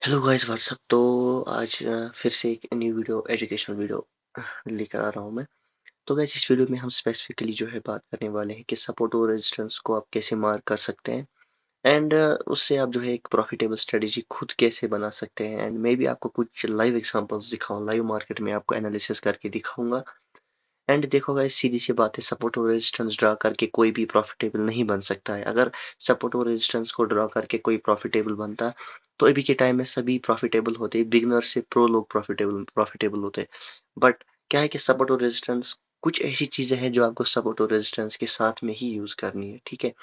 Hello guys what's up. तो आज फिर से एक न्यू वीडियो एजुकेशनल वीडियो लेकर आ रहा हूँ मैं। तो गाइस इस वीडियो में हम स्पेसिफिकली जो है बात करने वाले हैं कि सपोर्ट और रेजिस्टेंस को आप कैसे मार्क कर सकते हैं एंड उससे आप जो है एक प्रॉफिटेबल स्ट्रेटेजी खुद कैसे बना सकते हैं। एंड मैं भी आपको कुछ लाइव एग्जांपल्स दिखाऊँ, लाइव मार्केट में आपको एनालिसिस करके दिखाऊंगा। एंड देखो गाइस, सीधी सी बात है, सपोर्ट और रेजिस्टेंस ड्रा करके कोई भी प्रॉफिटेबल नहीं बन सकता है। अगर सपोर्ट और रेजिस्टेंस को ड्रा करके कोई प्रॉफिटेबल बनता तो अभी के टाइम में सभी प्रॉफिटेबल होते, बिगनर से प्रो लोग प्रॉफिटेबल प्रॉफिटेबल होते। बट क्या है कि सपोर्ट और रेजिस्टेंस कुछ ऐसी चीजें हैं जो आपको सपोर्ट और रेजिस्टेंस के साथ में ही यूज करनी है, ठीक है।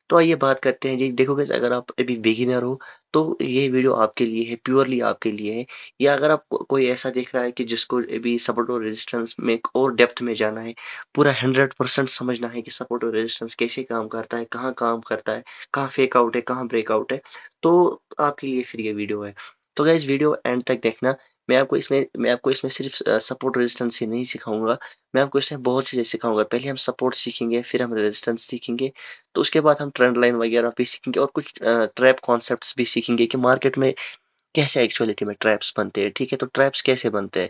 तो आइए बात करते हैं जी। देखो गाइस, अगर आप अभी बिगिनर हो तो ये वीडियो आपके लिए है, प्योरली आपके लिए है। या अगर आप कोई ऐसा देख रहा है कि जिसको अभी सपोर्ट और रेजिस्टेंस में और डेप्थ में जाना है, पूरा 100% समझना है कि सपोर्ट और रेजिस्टेंस कैसे काम करता है, कहाँ काम करता है, कहाँ फेक आउट है, कहाँ ब्रेकआउट है, तो आपके लिए फिर ये वीडियो है। तो गाइस वीडियो एंड तक देखना। मैं आपको इसमें सिर्फ सपोर्ट रेजिस्टेंस ही नहीं सिखाऊंगा, मैं आपको इसमें बहुत चीजें सिखाऊंगा। पहले हम सपोर्ट सीखेंगे, फिर हम रेजिस्टेंस सीखेंगे, तो उसके बाद हम ट्रेंड लाइन वगैरह भी सीखेंगे और कुछ ट्रैप कॉन्सेप्ट्स भी सीखेंगे कि मार्केट में कैसे एक्चुअलिटी में ट्रैप्स बनते हैं, ठीक है। तो ट्रैप्स कैसे बनते हैं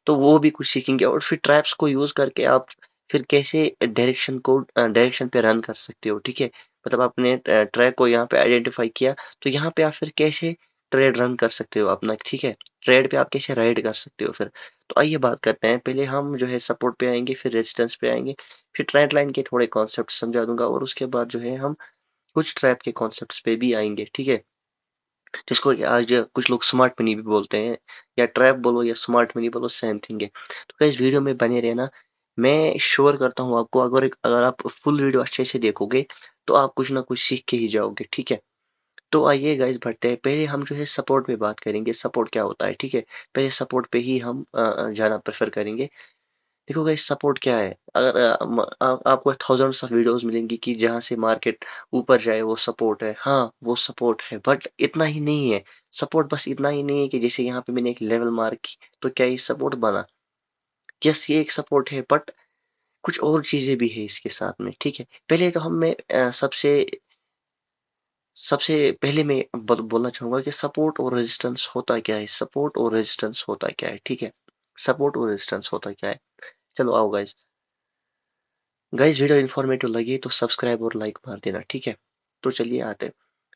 तो वो भी कुछ सीखेंगे, और फिर ट्रैप्स को यूज करके आप फिर कैसे डायरेक्शन पे रन कर सकते हो, ठीक है। मतलब आपने ट्रैक को यहाँ पे आइडेंटिफाई किया, तो यहाँ पे आप फिर कैसे ट्रेड रन कर सकते हो अपना, ठीक है। ट्रेड पे आप कैसे राइड कर सकते हो फिर। तो आइए बात करते हैं। पहले हम जो है सपोर्ट पे आएंगे, फिर रेजिस्टेंस पे आएंगे, फिर ट्रेंड लाइन के थोड़े कॉन्सेप्ट समझा दूंगा, और उसके बाद जो है हम कुछ ट्रैप के कॉन्सेप्ट्स पे भी आएंगे, ठीक है। जिसको कि आज कुछ लोग स्मार्ट मनी भी बोलते हैं, या ट्रैप बोलो या स्मार्ट मनी बोलो, सेम थिंग है। तो इस वीडियो में बने रहना। मैं श्योर करता हूँ आपको, अगर आप फुल वीडियो अच्छे से देखोगे तो आप कुछ ना कुछ सीख के ही जाओगे, ठीक है। तो आइए गाइस बढ़ते हैं। पहले हम जो है सपोर्ट पे बात करेंगे, सपोर्ट क्या होता है, ठीक है। पहले सपोर्ट पे ही हम जाना प्रेफर करेंगे। देखो गाइस, सपोर्ट क्या है। अगर आपको थाउजेंड्स ऑफ वीडियोस मिलेंगी कि जहां से मार्केट ऊपर जाए वो सपोर्ट है, हाँ वो सपोर्ट है, बट इतना ही नहीं है। सपोर्ट बस इतना ही नहीं है कि जैसे यहाँ पे मैंने एक लेवल मार्क की तो क्या ये सपोर्ट बना। यस, ये एक सपोर्ट है, बट कुछ और चीजें भी है इसके साथ में, ठीक है। पहले तो हम मैं सबसे सबसे पहले मैं बोलना चाहूंगा कि सपोर्ट और रेजिस्टेंस होता क्या है, सपोर्ट और रेजिस्टेंस होता क्या है, ठीक है। सपोर्ट और रेजिस्टेंस होता क्या है। चलो आओ गाइस। गाइस वीडियो इन्फॉर्मेटिव लगी तो सब्सक्राइब और लाइक मार देना, ठीक है। तो चलिए आते हैं।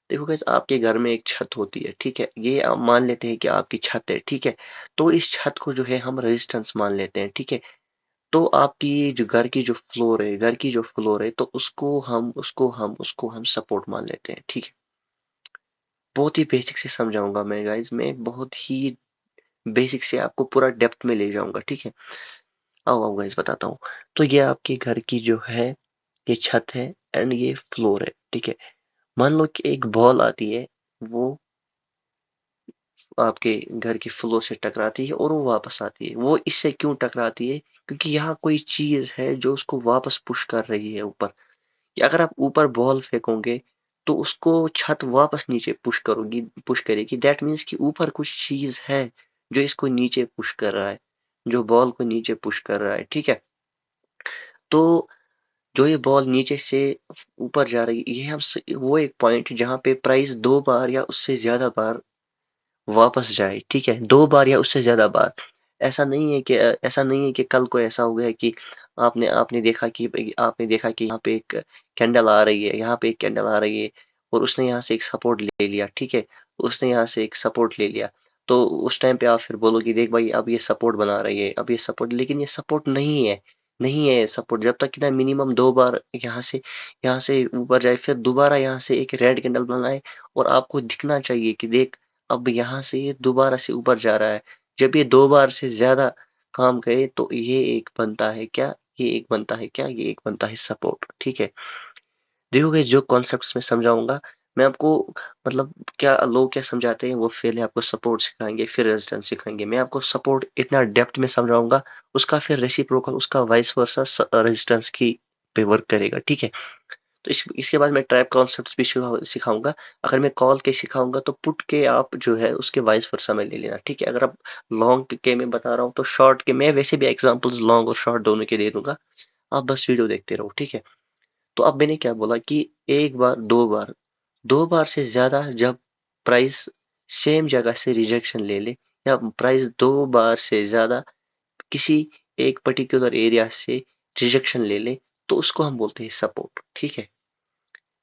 देखो गाइस, आपके घर में एक छत होती है, ठीक है। ये आप मान लेते हैं कि आपकी छत है, ठीक है। तो इस छत को जो है हम रेजिस्टेंस मान लेते हैं, ठीक है। तो आपकी जो घर की जो फ्लोर है, घर की जो फ्लोर है, तो उसको हम सपोर्ट मान लेते हैं, ठीक है। बहुत ही बेसिक से समझाऊंगा मैं गाइस, मैं बहुत ही बेसिक से आपको पूरा डेप्थ में ले जाऊंगा, ठीक है। आओ आओ गाइस बताता हूँ। तो ये आपके घर की जो है, ये छत है एंड ये फ्लोर है, ठीक है। मान लो कि एक बॉल आती है, वो आपके घर की फ्लोर से टकराती है और वो वापस आती है। वो इससे क्यों टकराती है? क्योंकि यहाँ कोई चीज है जो उसको वापस पुश कर रही है ऊपर। या अगर आप ऊपर बॉल फेंकोगे तो उसको छत वापस नीचे पुश करेगी। दैट मीन्स कि ऊपर कुछ चीज है जो इसको नीचे पुश कर रहा है, जो बॉल को नीचे पुश कर रहा है, ठीक है। तो जो ये बॉल नीचे से ऊपर जा रही है, ये वो एक पॉइंट जहाँ पे प्राइस 2 बार या उससे ज्यादा बार वापस जाए, ठीक है। 2 बार या उससे ज्यादा बार। ऐसा नहीं है कि कल को ऐसा हो गया कि आपने देखा कि यहाँ पे एक कैंडल आ रही है, यहाँ पे एक कैंडल आ रही है, और उसने यहाँ से एक सपोर्ट ले लिया, ठीक है। उसने यहाँ से एक सपोर्ट ले लिया, तो उस टाइम पे आप फिर बोलोगे देख भाई अब ये सपोर्ट बना रही है, अब ये सपोर्ट, लेकिन ये सपोर्ट नहीं है। नहीं है सपोर्ट, जब तक कि ना मिनिमम 2 बार यहाँ से ऊपर जाए, फिर दोबारा यहाँ से एक रेड कैंडल बनाए, और आपको दिखना चाहिए कि देख अब यहाँ से ये दोबारा से ऊपर जा रहा है। जब ये 2 बार से ज्यादा काम करे तो ये एक बनता है सपोर्ट, ठीक है। देखोगे जो कॉन्सेप्ट्स में समझाऊंगा मैं आपको, मतलब क्या लोग क्या समझाते हैं, वो पहले आपको सपोर्ट सिखाएंगे फिर रेजिस्टेंस सिखाएंगे। मैं आपको सपोर्ट इतना डेप्थ में समझाऊंगा, उसका फिर रेसिप्रोकल, उसका वाइस वर्सा रेजिस्टेंस की पे वर्क करेगा, ठीक है। तो इसके बाद मैं ट्रैप कॉन्सेप्ट्स भी सिखाऊंगा। अगर मैं कॉल के सिखाऊंगा तो पुट के आप जो है उसके वाइस वर्सा में ले लेना, ठीक है। अगर आप लॉन्ग के मैं बता रहा हूँ तो शॉर्ट के मैं वैसे भी एग्जांपल्स लॉन्ग और शॉर्ट दोनों के दे दूंगा। आप बस वीडियो देखते रहो, ठीक है। तो अब मैंने क्या बोला कि एक बार, 2 बार, 2 बार से ज्यादा जब प्राइस सेम जगह से रिजेक्शन ले ले, या प्राइस 2 बार से ज़्यादा किसी एक पर्टिकुलर एरिया से रिजेक्शन ले ले, तो उसको हम बोलते हैं सपोर्ट। ठीक है,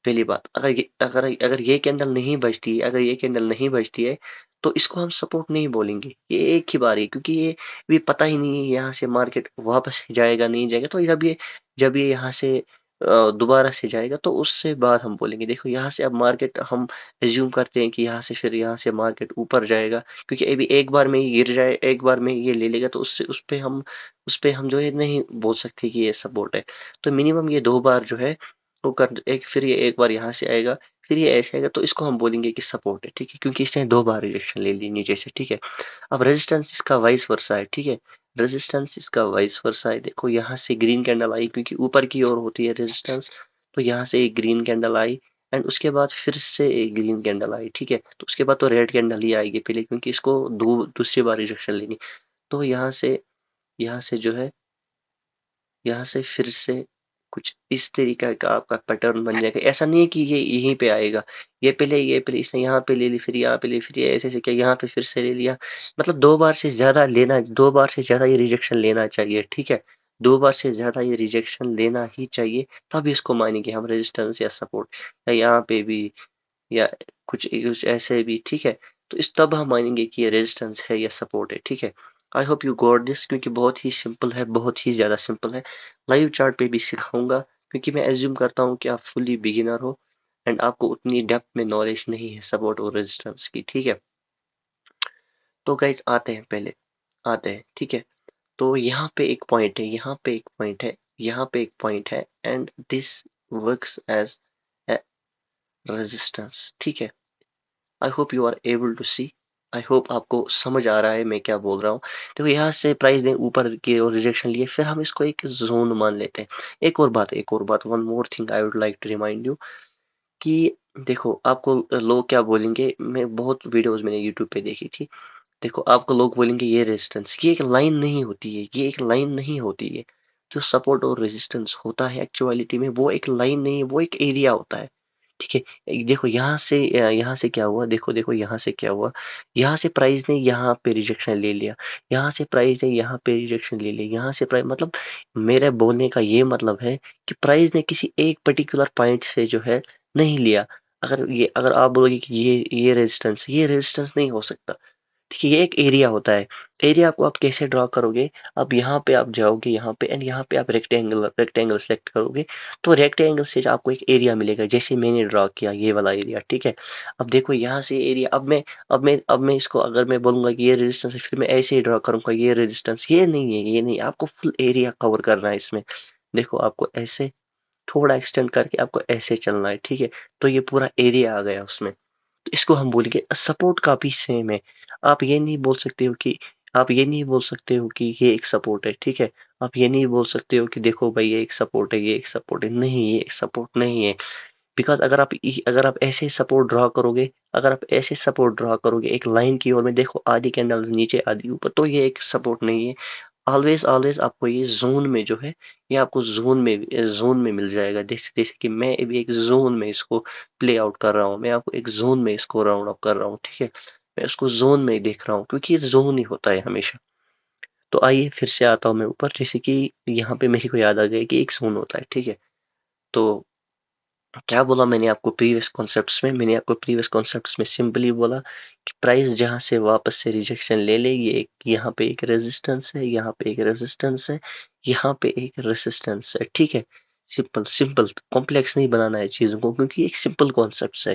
पहली बात, अगर ये कैंडल नहीं बजती है, अगर ये कैंडल नहीं बजती है, तो इसको हम सपोर्ट नहीं बोलेंगे। ये एक ही बार है, क्योंकि ये भी पता ही नहीं है यहाँ से मार्केट वापस जाएगा नहीं जाएगा। तो जब ये यहाँ से दोबारा से जाएगा, तो उससे बाद हम बोलेंगे। देखो यहाँ से अब मार्केट हम एज्यूम करते हैं कि यहाँ से मार्केट ऊपर जाएगा, क्योंकि अभी एक बार में ही गिर जाए, एक बार में ये ले लेगा, तो उससे उस पे हम जो है नहीं बोल सकते कि ये सपोर्ट है। तो मिनिमम ये 2 बार जो है वो कर एक, फिर ये एक बार यहाँ से आएगा, फिर ये ऐसे आएगा, तो इसको हम बोलेंगे कि सपोर्ट है। ठीक है, क्योंकि इसने 2 बार रिजेक्शन ले ली नीचे से। ठीक है, अब रेजिस्टेंस इसका वाइस वर्सा है। ठीक है, रेजिस्टेंस इसका वाइस वर्सा है। देखो यहाँ से ग्रीन कैंडल आई, क्योंकि ऊपर की ओर होती है रेजिस्टेंस, तो यहाँ से एक ग्रीन कैंडल आई, एंड उसके बाद फिर से एक ग्रीन कैंडल आई। ठीक है, तो उसके बाद तो रेड कैंडल ही आएगी पहले, क्योंकि इसको दूसरी बार रिजेक्शन लेनी। तो यहाँ से जो है, यहाँ से फिर से कुछ इस तरीका का आपका पैटर्न बन जाएगा। ऐसा नहीं है कि ये यहीं पे आएगा, ये पहले इसने यहाँ पे ले ली, फिर यहाँ पे ले, फिर ये ऐसे ऐसे किया, यहाँ पे फिर से ले लिया। मतलब 2 बार से ज्यादा लेना, 2 बार से ज्यादा ये रिजेक्शन लेना चाहिए। ठीक है, 2 बार से ज्यादा ये रिजेक्शन लेना ही चाहिए, तब इसको मानेंगे हम रेजिस्टेंस या सपोर्ट। या यहाँ पे भी, या कुछ ऐसे भी। ठीक है, तो इस तब हम मानेंगे कि ये रेजिस्टेंस है या सपोर्ट है। ठीक है, I hope you got this, क्योंकि बहुत ही सिंपल है, बहुत ही ज़्यादा सिंपल है। लाइव चार्ट पे भी सिखाऊंगा, क्योंकि मैं एज्यूम करता हूँ कि आप फुली बिगिनर हो, एंड आपको उतनी डेप्थ में नॉलेज नहीं है सपोर्ट और रेजिस्टेंस की। ठीक है, तो गाइज आते हैं, पहले आते हैं। ठीक है, तो यहाँ पे एक पॉइंट है, यहाँ पे एक पॉइंट है, यहाँ पे एक पॉइंट है, and this works as resistance. ठीक है, I hope you are able to see, I hope आपको समझ आ रहा है मैं क्या बोल रहा हूँ। देखो यहाँ से प्राइस ने ऊपर की और रिजेक्शन लिए, फिर हम इसको एक जोन मान लेते हैं। एक और बात, one more thing I would like to remind you, कि देखो आपको लोग क्या बोलेंगे, मैं बहुत वीडियोस मैंने यूट्यूब पे देखी थी। देखो आपको लोग बोलेंगे ये रेजिस्टेंस, ये एक लाइन नहीं होती है, ये एक लाइन नहीं होती है। जो सपोर्ट और रेजिस्टेंस होता है एक्चुअलिटी में, वो एक लाइन नहीं है, वो एक एरिया होता है। ठीक है, देखो यहाँ से क्या हुआ, देखो देखो यहाँ से क्या हुआ। यहाँ से प्राइस ने यहाँ पे रिजेक्शन ले लिया, यहाँ से प्राइस ने यहाँ पे रिजेक्शन ले लिया, यहाँ से प्राइस, मतलब मेरे बोलने का ये मतलब है कि प्राइस ने किसी एक पर्टिकुलर पॉइंट से जो है नहीं लिया। अगर आप बोलोगे कि ये रेजिस्टेंस नहीं हो सकता। देखिए ये एक एरिया होता है। एरिया को आप कैसे ड्रॉ करोगे, अब यहाँ पे आप जाओगे, यहाँ पे एंड यहाँ पे आप रेक्टेंगल रेक्टेंगल सेलेक्ट करोगे, तो रेक्टेंगल से आपको एक एरिया मिलेगा, जैसे मैंने ड्रॉ किया ये वाला एरिया। ठीक है, अब देखो यहाँ से एरिया, अब मैं इसको अगर मैं बोलूंगा कि ये रेजिस्टेंस है, फिर मैं ऐसे ही ड्रॉ करूंगा ये रेजिस्टेंस, ये नहीं है, ये नहीं, आपको फुल एरिया कवर करना है इसमें। देखो आपको ऐसे थोड़ा एक्सटेंड करके आपको ऐसे चलना है। ठीक है, तो ये पूरा एरिया आ गया उसमें, तो इसको हम बोलेंगे सपोर्ट का भी सेम है। आप ये नहीं बोल सकते हो कि आप ये नहीं बोल सकते हो कि ये एक सपोर्ट है। ठीक है, आप ये नहीं बोल सकते हो कि देखो भाई ये एक सपोर्ट है, ये एक सपोर्ट है, नहीं ये एक सपोर्ट नहीं है। बिकॉज अगर आप ऐसे सपोर्ट ड्रॉ करोगे, अगर आप ऐसे सपोर्ट ड्रॉ करोगे एक लाइन की ओर में, देखो आधी कैंडल्स नीचे आधी ऊपर, तो ये एक सपोर्ट नहीं है। ऑलवेज ऑलवेज आपको ये जोन में जो है, ये आपको जोन में मिल जाएगा। जैसे जैसे कि मैं अभी एक जोन में इसको प्ले आउट कर रहा हूँ, मैं आपको एक जोन में इसको राउंड अप कर रहा हूँ। ठीक है, मैं इसको जोन में देख रहा हूँ, क्योंकि ये जोन ही होता है हमेशा। तो आइए फिर से आता हूँ मैं ऊपर, जैसे कि यहाँ पे मेरे को याद आ गया कि एक जोन होता है। ठीक है, तो क्या बोला मैंने आपको प्रीवियस कॉन्सेप्ट्स में सिंपली बोला कि प्राइस जहां से वापस से रिजेक्शन ले ले, ये यहाँ पे एक रेजिस्टेंस है, यहाँ पे एक रेजिस्टेंस है, यहाँ पे एक रेजिस्टेंस है। ठीक है, सिंपल सिंपल, कॉम्प्लेक्स नहीं बनाना है चीजों को, क्योंकि एक सिंपल कॉन्सेप्ट है।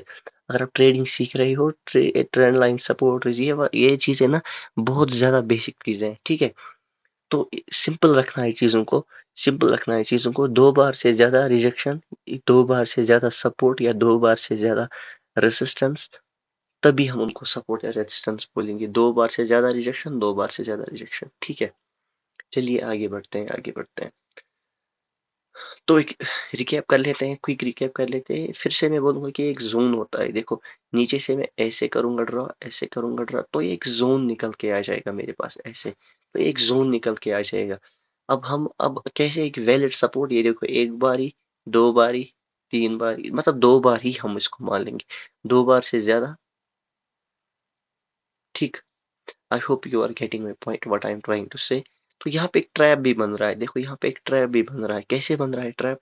अगर आप ट्रेडिंग सीख रहे हो, ट्रेंड लाइन सपोर्ट, ये चीजें ना बहुत ज्यादा बेसिक चीजें हैं। ठीक है, तो सिंपल रखना है चीज़ों को, सिंपल रखना है चीज़ों को। 2 बार से ज़्यादा रिजेक्शन, 2 बार से ज़्यादा सपोर्ट, या 2 बार से ज़्यादा रेसिस्टेंस, तभी हम उनको सपोर्ट या रेजिस्टेंस बोलेंगे। 2 बार से ज़्यादा रिजेक्शन, 2 बार से ज़्यादा रिजेक्शन। ठीक है, चलिए आगे बढ़ते हैं, आगे बढ़ते हैं। तो एक रिकैप कर लेते हैं, क्विक रिकैप कर लेते हैं। फिर से मैं बोलूंगा कि एक जोन होता है। देखो नीचे से मैं ऐसे करूंगा ड्रॉ, ऐसे करूंगा ड्रॉ, तो एक जोन निकल के आ जाएगा मेरे पास ऐसे, तो एक जोन निकल के आ जाएगा। अब कैसे एक वैलिड सपोर्ट, ये देखो एक बारी, 2 बारी, 3 बारी, मतलब 2 बार ही हम इसको मान लेंगे। 2 बार से ज्यादा ठीक। I hope you are getting my point what I am trying to say. तो यहाँ पे एक ट्रैप भी बन रहा है, देखो यहाँ पे एक ट्रैप भी बन रहा है। कैसे बन रहा है ट्रैप?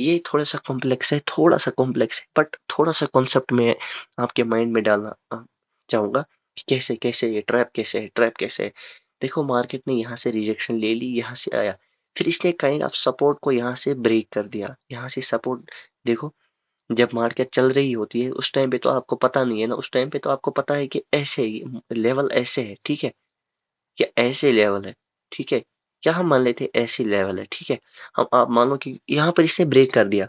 ये थोड़ा सा कॉम्प्लेक्स है, थोड़ा सा कॉम्प्लेक्स है, बट थोड़ा सा कॉन्सेप्ट में आपके माइंड में डालना चाहूंगा कि कैसे कैसे ये ट्रैप कैसे है, ट्रैप कैसे है। देखो मार्केट ने यहाँ से रिजेक्शन ले ली, यहाँ से आया, फिर इसने काइंड ऑफ सपोर्ट को यहाँ से ब्रेक कर दिया, यहाँ से सपोर्ट। देखो जब मार्केट चल रही होती है उस टाइम पे तो आपको पता नहीं है ना, उस टाइम पे तो आपको पता है कि ऐसे लेवल ऐसे है, ठीक है, या ऐसे लेवल है, ठीक है, क्या हम मान लेते हैं ऐसी लेवल है, ठीक है। हम आप मान लो कि यहाँ पर इसने ब्रेक कर दिया,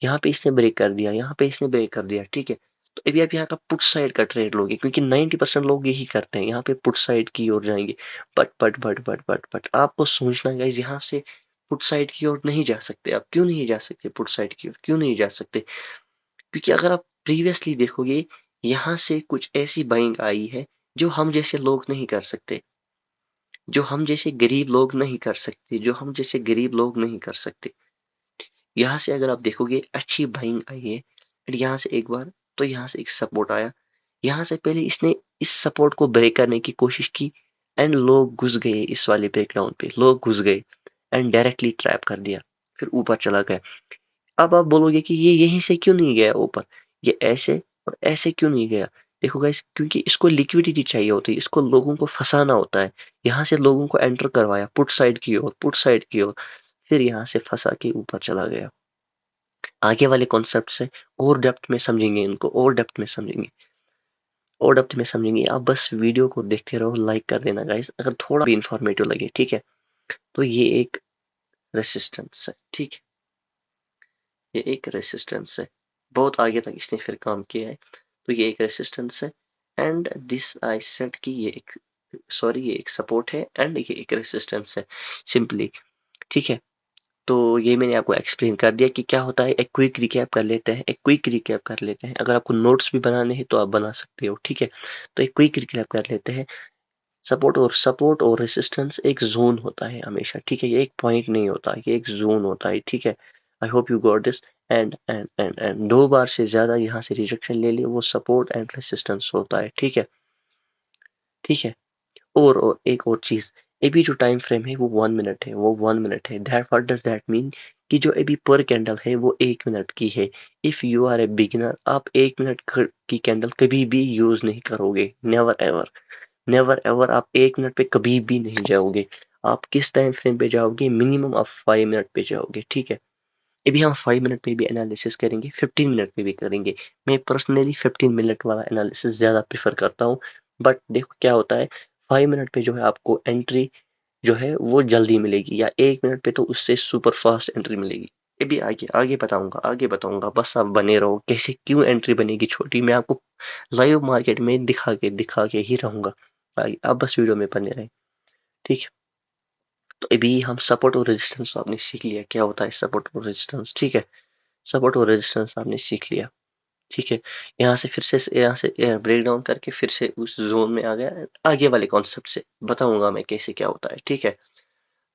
यहाँ पे इसने ब्रेक कर दिया, यहाँ पे इसने ब्रेक कर दिया, ठीक है। तो अभी आप यहाँ का पुट साइड का ट्रेड लोगे, क्योंकि 90% लोग यही करते हैं, यहाँ पे पुट साइड की ओर जाएंगे। बट आपको सोचना है गाइस, यहाँ से पुट साइड की ओर नहीं जा सकते आप। क्यों नहीं जा सकते पुट साइड की ओर, क्यों नहीं जा सकते? क्योंकि अगर आप प्रीवियसली देखोगे, यहाँ से कुछ ऐसी बाइंग आई है जो हम जैसे लोग नहीं कर सकते, जो हम जैसे गरीब लोग नहीं कर सकते, जो हम जैसे गरीब लोग नहीं कर सकते। यहाँ से अगर आप देखोगे अच्छी बाइंग आई है, फिर यहाँ से एक बार, तो यहाँ से एक सपोर्ट आया, यहाँ से पहले इसने इस सपोर्ट को ब्रेक करने की कोशिश की, एंड लोग घुस गए इस वाले ब्रेकडाउन पे, लोग घुस गए एंड डायरेक्टली ट्रैप कर दिया, फिर ऊपर चला गया। अब आप बोलोगे कि ये यहीं से क्यों नहीं गया ऊपर, ये ऐसे और ऐसे क्यों नहीं गया? देखो गाइस, क्योंकि इसको लिक्विडिटी चाहिए होती है, इसको लोगों को फंसाना होता है। यहाँ से लोगों को एंटर करवाया पुट साइड की ओर, पुट साइड की ओर, फिर यहाँ से फंसा के ऊपर चला गया। आगे वाले कॉन्सेप्ट से और डेप्थ में समझेंगे, इनको और डेप्थ में समझेंगे, और डेप्थ में समझेंगे। आप बस वीडियो को देखते रहो, लाइक कर देना गाइस अगर थोड़ा भी इंफॉर्मेटिव लगे, ठीक है। तो ये एक रेसिस्टेंस है, ठीक है, ये एक रेसिस्टेंस है, बहुत आगे तक इसने फिर काम किया है। तो ये एक रेसिस्टेंस है, एंड दिस आई सेड कि ये एक, सॉरी, ये एक सपोर्ट है एंड ये एक रेसिस्टेंस है, सिंपली, ठीक है। तो ये मैंने आपको एक्सप्लेन कर दिया कि क्या होता है। एक क्विक रिकैप कर लेते हैं, एक क्विक रिकैप कर लेते हैं। अगर आपको नोट्स भी बनाने हैं तो आप बना सकते हो, ठीक है। तो एक क्विक रिकैप कर लेते हैं। सपोर्ट और रेसिस्टेंस एक जोन होता है हमेशा, ठीक है, ये एक पॉइंट नहीं होता, ये एक जोन होता है, ठीक है। I hope you got this. And 2 बार से ज्यादा यहाँ से रिजेक्शन ले लिए, वो सपोर्ट एंड रेसिस्टेंस होता है, ठीक है, ठीक है। और एक और चीज, अभी जो टाइम फ्रेम है वो 1 मिनट है, वो 1 मिनट है। That what does that mean कि जो अभी पर कैंडल है वो 1 मिनट की है। If you are a beginner, आप 1 मिनट की कैंडल कभी भी यूज नहीं करोगे, नेवर एवर, नेवर एवर। आप 1 मिनट पे कभी भी नहीं जाओगे। आप किस टाइम फ्रेम पे जाओगे? मिनिमम आप 5 मिनट पे जाओगे, ठीक है। अभी हम 5 मिनट पे भी एनालिसिस करेंगे, 15 मिनट पे भी करेंगे। मैं पर्सनली 15 मिनट वाला एनालिसिस ज्यादा प्रेफर करता हूँ। बट देखो क्या होता है, 5 मिनट पे जो है आपको एंट्री जो है वो जल्दी मिलेगी, या 1 मिनट पे तो उससे सुपर फास्ट एंट्री मिलेगी। ये भी आगे आगे बताऊंगा, आगे बताऊंगा, बस आप बने रहो। कैसे क्यों एंट्री बनेगी छोटी, मैं आपको लाइव मार्केट में दिखा के ही रहूंगा। आप बस वीडियो में बने रहें, ठीक है। तो अभी हम सपोर्ट और रेजिस्टेंस आपने सीख लिया, क्या होता है सपोर्ट और रेजिस्टेंस, ठीक है। सपोर्ट और रेजिस्टेंस आपने सीख लिया, ठीक है। यहाँ से ब्रेक डाउन करके फिर से उस जोन में आ गया। आगे वाले कॉन्सेप्ट से बताऊंगा मैं कैसे क्या होता है, ठीक है।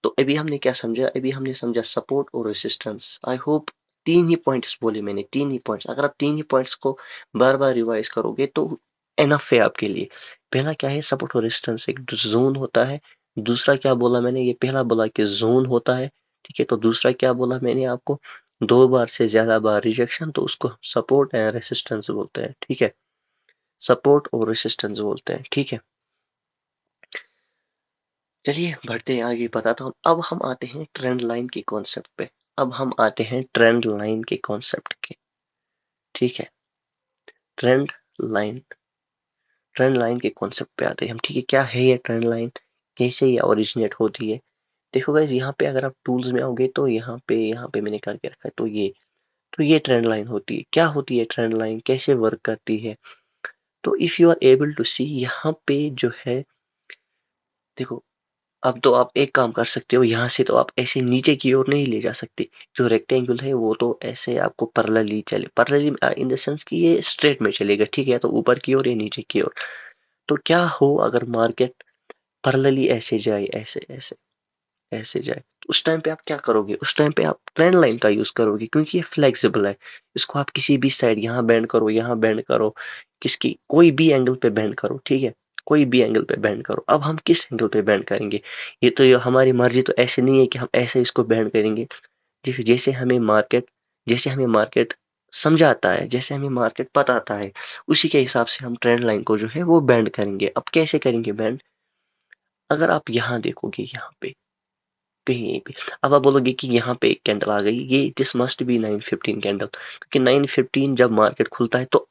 तो अभी हमने क्या समझा? अभी हमने समझा सपोर्ट और resistance. I hope 3 he points बोले मैंने, 3 ही पॉइंट्स। अगर आप 3 ही पॉइंट्स को बार बार रिवाइज करोगे तो एनफ है आपके लिए। पहला क्या है? सपोर्ट और रेसिस्टेंस एक जोन होता है। दूसरा क्या बोला मैंने? ये पहला बोला कि जोन होता है, ठीक है। तो दूसरा क्या बोला मैंने आपको? 2 बार से ज्यादा बार रिजेक्शन, तो उसको सपोर्ट एंड रेसिस्टेंस बोलते हैं, ठीक है। सपोर्ट और रेसिस्टेंस बोलते हैं, ठीक है। चलिए बढ़ते हैं आगे, बताता हूँ। अब हम आते हैं ट्रेंड लाइन के कॉन्सेप्ट पे। अब हम आते हैं ट्रेंड लाइन के कॉन्सेप्ट के, ठीक है। ट्रेंड लाइन, ट्रेंड लाइन के कॉन्सेप्ट पे आते हैं हम, ठीक है। क्या है ये ट्रेंड लाइन, कैसे ये ओरिजिनेट होती है? देखो गाइस, यहाँ पे अगर आप टूल्स में आओगे तो यहाँ पे मैंने करके रखा है। तो ये ट्रेंड लाइन होती है। क्या होती है ट्रेंड लाइन, कैसे वर्क करती है? तो if you are able to see, यहाँ पे जो है, देखो, अब तो आप एक काम कर सकते हो, यहाँ से तो आप ऐसे नीचे की ओर नहीं ले जा सकते। जो रेक्टेंगल है वो तो ऐसे आपको पैरेलली चले, पैरेलली इन द सेंस कि ये स्ट्रेट में चलेगा, ठीक है। तो ऊपर की ओर या नीचे की ओर। तो क्या हो अगर मार्केट पैरेलली ऐसे जाए, ऐसे ऐसे ऐसे जाए, तो उस टाइम पे आप क्या करोगे? उस टाइम पे आप ट्रेंड लाइन का यूज करोगे, क्योंकि ये फ्लेक्सिबल है। इसको आप किसी भी साइड, यहाँ बेंड करो, यहाँ बेंड करो, किसकी कोई भी एंगल पे बेंड करो, ठीक है। कोई भी एंगल पे बैंड करो। अब हम किस एंगल पे बैंड करेंगे, ये हमारी मर्जी तो ऐसे नहीं है कि हम ऐसे इसको बैंड करेंगे। जैसे हमें मार्केट समझाता है, जैसे हमें मार्केट बताता है, उसी के हिसाब से हम ट्रेंड लाइन को जो है वो बैंड करेंगे। अब कैसे करेंगे बैंड, अगर आप यहाँ देखोगे, यहाँ पे कहीं यहीं पे, अब आप बोलोगे कि यहाँ पे एक कैंडल आ गई, ये दिस मस्ट बी 915 कैंडल, क्योंकि 915 जब मार्केट खुलता है तो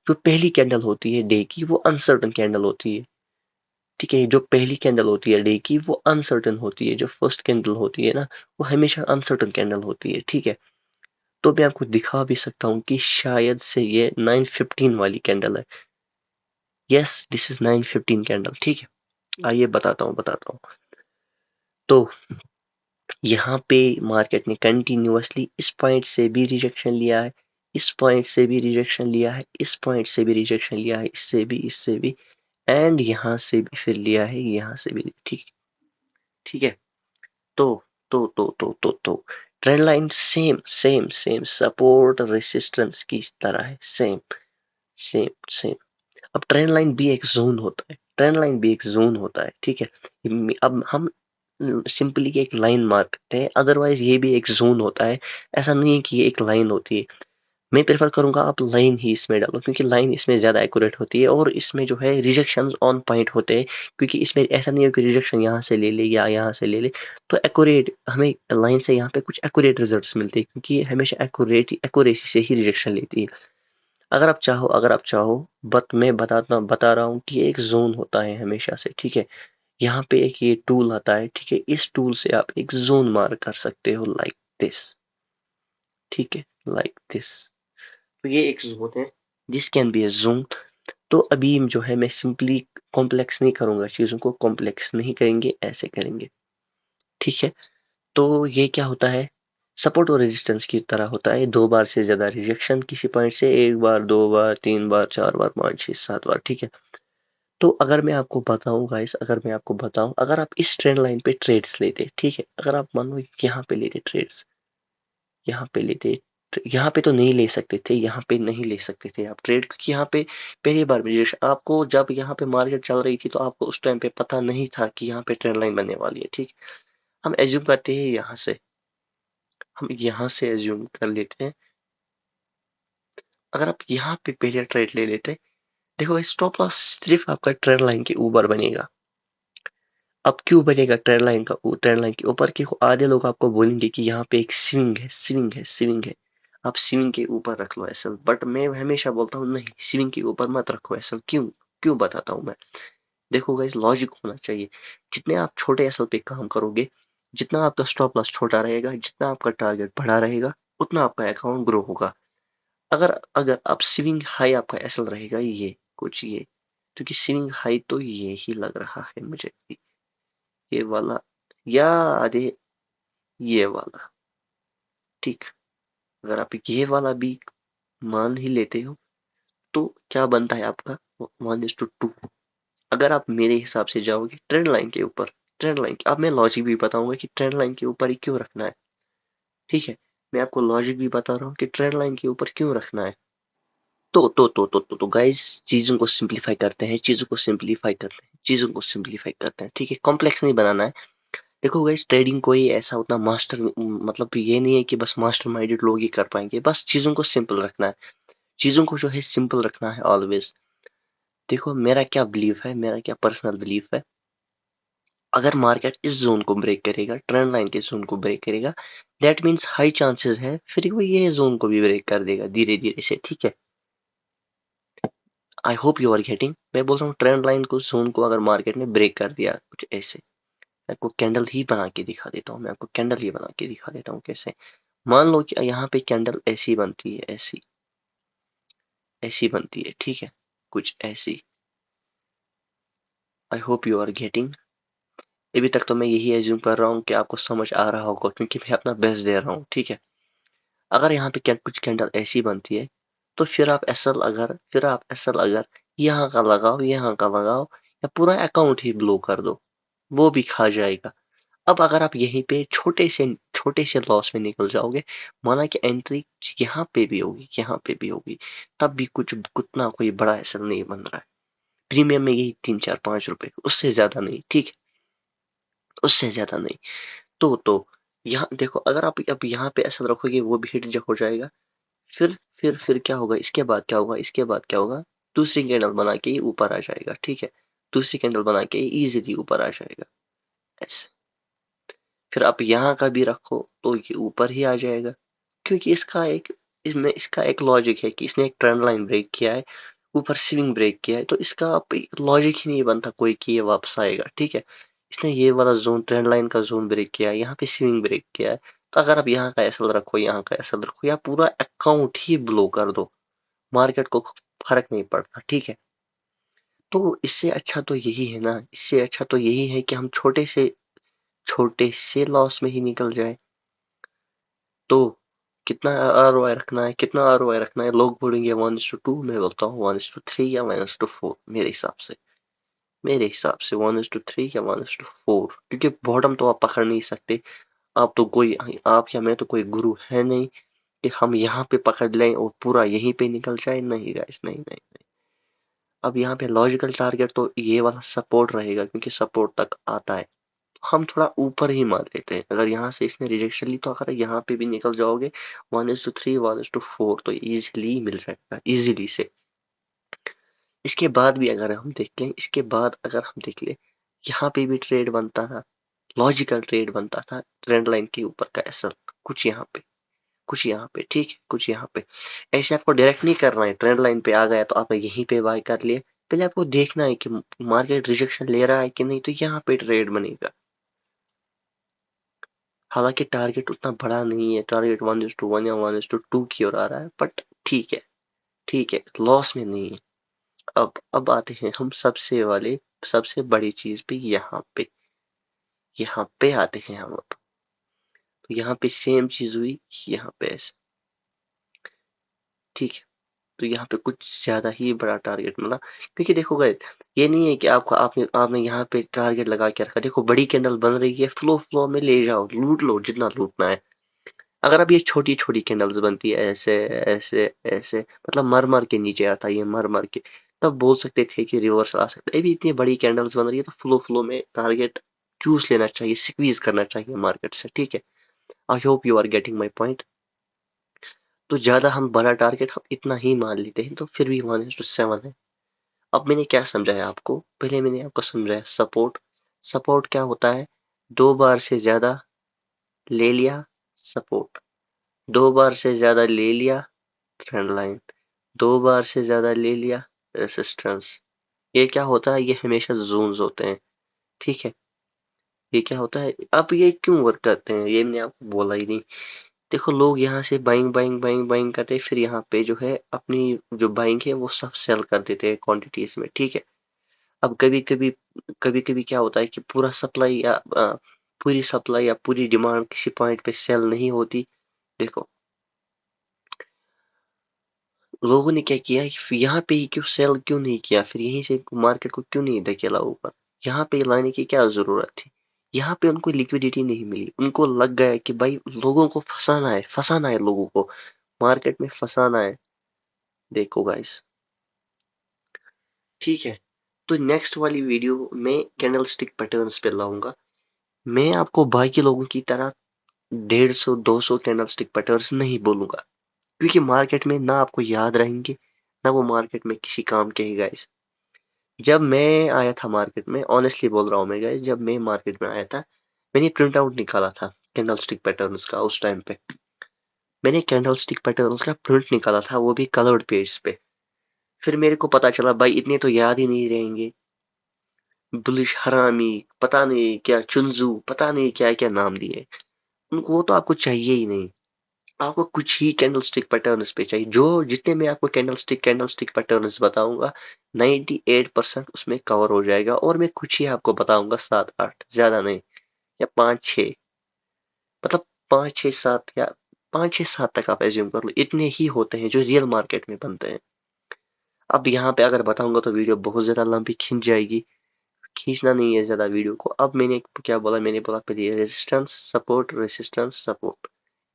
जो पहली कैंडल होती है डे की वो अनसर्टन कैंडल होती है। ठीक है, जो पहली कैंडल होती है डे की वो अनसर्टन होती है, जो फर्स्ट कैंडल होती है ना वो हमेशा अनसर्टन कैंडल होती है। ठीक है, तो मैं आपको दिखा भी सकता हूँ कि शायद से ये 915 वाली कैंडल है। Yes, this is 915 candle. ठीक है, आइए बताता हूँ। तो यहाँ पे मार्केट ने कंटिन्यूअसली इस पॉइंट से भी रिजेक्शन लिया है, इस पॉइंट से भी रिजेक्शन लिया है, इस पॉइंट से भी रिजेक्शन लिया है, इससे भी एंड यहाँ से भी फिर लिया है, यहाँ से भी। ठीक, ठीक है। तो तो trend line same support resistance की तरह है, सेम। अब ट्रेंड लाइन भी एक जोन होता है, ठीक है। अब हम सिंपली एक लाइन मार्क करते हैं, अदरवाइज ये भी एक जोन होता है। ऐसा नहीं है कि ये एक लाइन होती है। मैं प्रेफर करूंगा आप लाइन ही इसमें डालो, क्योंकि लाइन इसमें ज़्यादा एक्यूरेट होती है और इसमें जो है रिजेक्शन ऑन पॉइंट होते हैं। क्योंकि इसमें ऐसा नहीं है कि रिजेक्शन यहाँ से ले ले या यहाँ से ले ले, तो एक्यूरेट हमें लाइन से यहाँ पे कुछ एक्यूरेट रिजल्ट्स मिलते हैं, क्योंकि ये हमेशा एक्यूरेसी से ही रिजेक्शन लेती है। अगर आप चाहो बट मैं बता रहा हूँ कि एक जोन होता है हमेशा से। ठीक है, यहाँ पे एक ये टूल आता है, ठीक है, इस टूल से आप एक जोन मार्क कर सकते हो लाइक दिस। ठीक है, लाइक दिस। तो ये एक जोन है, this can be A zone. तो अभी जो है मैं सिंपली कॉम्प्लेक्स नहीं करूंगा, चीजों को कॉम्प्लेक्स नहीं करेंगे, ऐसे करेंगे। ठीक है, तो ये क्या होता है, सपोर्ट और रेजिस्टेंस की तरह होता है। 2 बार से ज्यादा रिजेक्शन किसी पॉइंट से, 1 बार, 2 बार, 3 बार, 4 बार, 5, 6, 7 बार। ठीक है, तो अगर मैं आपको बताऊं गाइस, अगर आप इस ट्रेंड लाइन पे ट्रेड्स लेते, ठीक है, अगर आप मान लो यहाँ पे लेते ट्रेड्स, यहाँ पे लेते, यहाँ पे तो नहीं ले सकते थे, यहाँ पे नहीं ले सकते थे आप ट्रेड, क्योंकि यहाँ पे पहली बार रिजेक्शन, आपको जब यहाँ पे मार्केट चल रही थी तो आपको उस टाइम पे पता नहीं था कि यहाँ पे ट्रेंड लाइन बनने वाली है। ठीक, हम एज्यूम करते हैं यहाँ से, हम यहाँ से एज्यूम कर लेते हैं, अगर आप यहाँ पे पहले ट्रेड ले लेते, देखो स्टॉप लॉस सिर्फ आपका ट्रेंड लाइन के ऊपर बनेगा। अब क्यों बनेगा ट्रेंड लाइन के ऊपर, कि आधे लोग आपको बोलेंगे कि यहाँ पे एक स्विंग है, आप स्विंग के ऊपर रख लो एसएल। बट मैं हमेशा बोलता हूँ नहीं, स्विंग के ऊपर मत रखो एसएल। क्यों, बताता हूँ मैं। देखो गाइस, लॉजिक होना चाहिए। जितने आप छोटे एसएल पे काम करोगे, जितना आपका स्टॉप लॉस छोटा रहेगा, जितना आपका टारगेट बड़ा रहेगा, उतना आपका अकाउंट ग्रो होगा। अगर अगर आप स्विंग हाई आपका एसएल रहेगा, ये कुछ ये, क्योंकि स्विंग हाई तो ये ही लग रहा है मुझे, ये वाला या अरे ये वाला। ठीक, अगर आप ये वाला भी मान ही लेते हो तो क्या बनता है आपका 1:2। अगर आप मेरे हिसाब से जाओगे ट्रेंड लाइन के ऊपर, अब मैं लॉजिक भी बताऊंगा कि ट्रेंड लाइन के ऊपर ही क्यों रखना है। ठीक है, मैं आपको लॉजिक भी बता रहा हूँ कि ट्रेंड लाइन के ऊपर क्यों रखना है। तो गाइस, चीजों को सिंप्लीफाई करते हैं। ठीक है, कॉम्प्लेक्स नहीं बनाना है। देखो गाइस, ट्रेडिंग कोई ऐसा उतना मास्टर, मतलब ये नहीं है कि बस मास्टर माइंडेड लोग ही कर पाएंगे। बस चीजों को सिंपल रखना है, चीजों को जो है सिंपल रखना है ऑलवेज। देखो मेरा क्या बिलीफ है, मेरा क्या पर्सनल बिलीफ है, अगर मार्केट इस जोन को ब्रेक करेगा, ट्रेंड लाइन के जोन को ब्रेक करेगा, दैट मीन्स हाई चांसेस है फिर वो ये जोन को भी ब्रेक कर देगा धीरे धीरे से। ठीक है, I hope you are getting. मैं बोल रहा हूँ ट्रेंड लाइन को, जोन को अगर मार्केट ने ब्रेक कर दिया कुछ ऐसे, मैं आपको कैंडल ही बना के दिखा देता हूँ, कैसे। मान लो कि यहाँ पे कैंडल ऐसी बनती है, ऐसी बनती है। ठीक है, कुछ ऐसी। I hope you are getting. अभी तक तो मैं यही एज्यूम कर रहा हूँ कि आपको समझ आ रहा होगा, क्योंकि मैं अपना बेस्ट दे रहा हूँ। ठीक है, अगर यहाँ पे कुछ कैंडल ऐसी बनती है, तो फिर आप एसएल अगर यहाँ का लगाओ या पूरा अकाउंट ही ब्लो कर दो, वो भी खा जाएगा। अब अगर आप यहीं पे छोटे से लॉस में निकल जाओगे, माना कि एंट्री यहाँ पे भी होगी, तब भी कुछ उतना कोई बड़ा एसएल नहीं बन रहा है। प्रीमियम में यही 3 4 5 रुपए, उससे ज्यादा नहीं, ठीक है, उससे ज्यादा नहीं। तो यहाँ देखो, अगर आप अब यहाँ पे ऐसा रखोगे वो भी हिट जब हो जाएगा, फिर क्या होगा, इसके बाद क्या होगा, इसके बाद क्या होगा, दूसरी कैंडल बना के ये ऊपर आ जाएगा, ठीक है, दूसरी कैंडल बना के इजीली ऊपर आ जाएगा ऐसे। फिर आप यहाँ का भी रखो तो ये ऊपर ही आ जाएगा, क्योंकि इसका एक लॉजिक है कि इसने एक ट्रेंड लाइन ब्रेक किया है, ऊपर स्विंग ब्रेक किया है, तो इसका आप लॉजिक ही नहीं बनता कोई कि ये वापस आएगा, ठीक है। इसने ये वाला जोन, ट्रेंड लाइन का जोन ब्रेक किया है, यहाँ पे स्विंग ब्रेक किया है, तो अगर आप यहाँ का एसएल रखो, यहाँ का एसएल रखो, या पूरा अकाउंट ही ब्लो कर दो, मार्केट को फर्क नहीं पड़ता, ठीक है। तो इससे अच्छा तो यही है ना, इससे अच्छा तो यही है कि हम छोटे से लॉस में ही निकल जाए। तो कितना आरओआई रखना है, कितना आरओआई रखना है, लोग बोलेंगे 1:2, मैं बोलता हूँ 1:3 या 1:4, मेरे हिसाब से 1:3 या 1:4, क्योंकि बॉटम तो आप पकड़ नहीं सकते। आप या मैं तो कोई गुरु है नहीं कि हम यहाँ पे पकड़ लें और पूरा यहीं पे निकल जाए, नहीं गाइस, नहीं नहीं नहीं। अब यहाँ पे लॉजिकल टारगेट तो ये वाला सपोर्ट रहेगा, क्योंकि सपोर्ट तक आता है, हम थोड़ा ऊपर ही मान लेते हैं। अगर यहाँ से इसने रिजेक्शन ली, तो अगर यहाँ पे भी निकल जाओगे 1:3 1:4, तो इजीली मिल जाएगा, इजीली से। इसके बाद भी अगर हम देख लें, इसके बाद अगर हम देख लें, यहाँ पे भी ट्रेड बनता था, लॉजिकल ट्रेड बनता था, ट्रेंड लाइन के ऊपर का एसएल, कुछ यहाँ पे, कुछ यहाँ पे, ठीक है, कुछ यहाँ पे। ऐसे आपको डायरेक्ट नहीं करना है, ट्रेंड लाइन पे आ गया तो आपने यहीं पे बाय कर लिया, पहले आपको देखना है कि मार्केट रिजेक्शन ले रहा है कि नहीं, तो यहाँ पे ट्रेड बनेगा। हालांकि टारगेट उतना बड़ा नहीं है, टारगेट 1:1 या 1:2 की ओर आ रहा है, बट ठीक है, ठीक है, लॉस में नहीं है। अब आते हैं हम सबसे बड़ी चीज पे, यहाँ पे आते हैं हम अब। तो यहाँ पे सेम चीज हुई, यहाँ पे ऐसे, ठीक है। तो यहाँ पे कुछ ज्यादा ही बड़ा टारगेट मिला, क्योंकि देखो गाइस, ये नहीं है कि आपने आपने यहाँ पे टारगेट लगा के रखा, देखो बड़ी कैंडल बन रही है, फ्लो में ले जाओ, लूट लो जितना लूटना है। अगर अब ये छोटी छोटी कैंडल्स बनती है ऐसे ऐसे ऐसे, मतलब मर मर के नीचे आता है ये, मर मर के, तब बोल सकते थे कि रिवर्स आ सकता है। अभी इतनी बड़ी कैंडल्स बन रही है, तो फ्लो में टारगेट चूस लेना चाहिए, स्क्वीज करना चाहिए मार्केट से, ठीक है। I hope you are getting my point. तो ज्यादा हम बड़ा टारगेट हम इतना ही मान लेते हैं, तो फिर भी 1:7 है। अब मैंने क्या समझाया आपको, पहले मैंने आपको समझाया सपोर्ट। सपोर्ट क्या होता है, 2 बार से ज्यादा ले लिया सपोर्ट, 2 बार से ज्यादा ले लिया ट्रेंड लाइन, 2 बार से ज्यादा ले लिया रेसिस्टेंस। ये क्या होता है, ये हमेशा जोन्स होते हैं, ठीक है। ये क्या होता है, अब ये क्यों वर्क करते हैं, ये मैंने आपको बोला ही नहीं। देखो, लोग यहाँ से बाइंग बाइंग बाइंग बाइंग करते हैं, फिर यहाँ पे जो है अपनी जो बाइंग है वो सब सेल कर देते हैं क्वांटिटीज में, ठीक है। अब कभी कभी क्या होता है कि पूरी सप्लाई या पूरी डिमांड किसी पॉइंट पे सेल नहीं होती। देखो, लोगों ने क्या किया, यहाँ पे ही क्यों सेल क्यों नहीं किया, फिर यहीं से मार्केट को क्यों नहीं धकेला ऊपर, यहाँ पे लाने की क्या जरूरत थी। यहाँ पे उनको लिक्विडिटी नहीं मिली, उनको लग गया कि भाई लोगों को फंसाना है लोगों को, मार्केट में फंसाना है। देखो गाइस, ठीक है। तो नेक्स्ट वाली वीडियो में कैंडल स्टिक पैटर्न्स पे लाऊंगा। मैं आपको बाकी लोगों की तरह 150 200 कैंडल स्टिक पैटर्न्स नहीं बोलूंगा, क्योंकि मार्केट में ना आपको याद रहेंगे, ना वो मार्केट में किसी काम के ही गाइस। जब मैं आया था मार्केट में, ऑनेस्टली बोल रहा हूँ मैं गाइस, जब मैं मार्केट में आया था, मैंने प्रिंट आउट निकाला था कैंडल स्टिक पैटर्न्स का। उस टाइम पे मैंने कैंडल स्टिक पैटर्न्स का प्रिंट निकाला था, वो भी कलर्ड पेज पे। फिर मेरे को पता चला भाई इतने तो याद ही नहीं रहेंगे, बुलिश हरामी, पता नहीं क्या चुनजू, पता नहीं क्या क्या नाम दिए उनको, वो तो आपको चाहिए ही नहीं। आपको कुछ ही कैंडल स्टिक पैटर्न्स पे चाहिए, जो जितने मैं आपको कैंडल स्टिक पैटर्न्स बताऊंगा, 98% उसमें कवर हो जाएगा, और मैं कुछ ही आपको बताऊंगा, 7 8, ज्यादा नहीं, या 5 6, मतलब 5 6 7, या 5 6 7 तक आप एज्यूम कर लो, इतने ही होते हैं जो रियल मार्केट में बनते हैं। अब यहाँ पे अगर बताऊंगा तो वीडियो बहुत ज्यादा लंबी खिंच जाएगी, खींचना नहीं है ज्यादा वीडियो को। अब मैंने क्या बोला, मैंने बोला पहले रेसिस्टेंस सपोर्ट,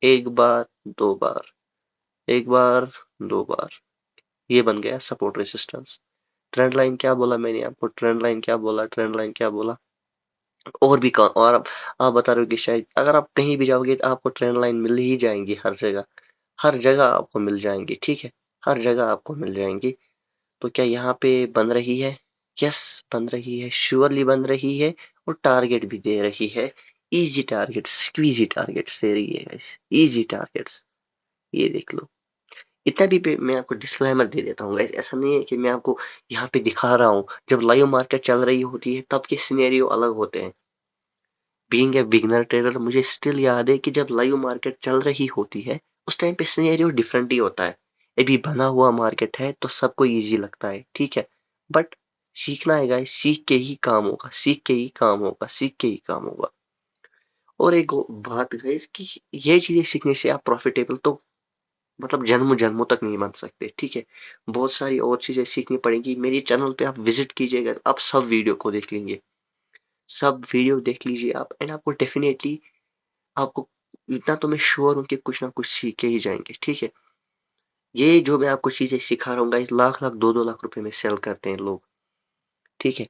एक बार, 2 बार, एक बार, 2 बार, ये बन गया सपोर्ट रेसिस्टेंस। ट्रेंड लाइन क्या बोला मैंने आपको, ट्रेंड लाइन क्या बोला, ट्रेंड लाइन क्या बोला। और भी काम, और आप बता रहे हो कि शायद अगर आप कहीं भी जाओगे तो आपको ट्रेंड लाइन मिल ही जाएंगी हर जगह, हर जगह आपको मिल जाएंगी, ठीक है, हर जगह आपको मिल जाएंगी। तो क्या यहाँ पे बन रही है? यस, बन रही है, श्योरली बन रही है। और टारगेट भी दे रही है, इजी टारगेट, स्क्वीजी टारगेट्स दे रही है, इजी टारगेट्स। ये देख लो। इतना भी मैं आपको डिस्क्लेमर दे देता हूँ, ऐसा नहीं है कि मैं आपको यहाँ पे दिखा रहा हूँ। जब लाइव मार्केट चल रही होती है तब के सिनेरियो अलग होते हैं। बीइंग ए बिगिनर ट्रेडर, मुझे स्टिल याद है कि जब लाइव मार्केट चल रही होती है उस टाइम पे सिनेरियो डिफरेंट ही होता है। अभी बना हुआ मार्केट है तो सबको इजी लगता है, ठीक है, बट सीखना है गाइस, सीख के ही काम होगा, सीख के ही काम होगा, सीख के ही काम होगा। और एक बात गाइस कि ये चीजें सीखने से आप प्रॉफिटेबल तो मतलब जन्मों जन्मों तक नहीं बन सकते, ठीक है। बहुत सारी और चीजें सीखनी पड़ेंगी। मेरे चैनल पे आप विजिट कीजिएगा, आप सब वीडियो को देख लेंगे, सब वीडियो देख लीजिए आप, एंड आपको डेफिनेटली, आपको इतना तो मैं श्योर हूँ कि कुछ ना कुछ सीख के ही जाएंगे, ठीक है। ये जो मैं आपको चीजें सिखा रहा हूँ गाइस, लाख लाख 2-2 लाख रुपए में सेल करते हैं लोग, ठीक है।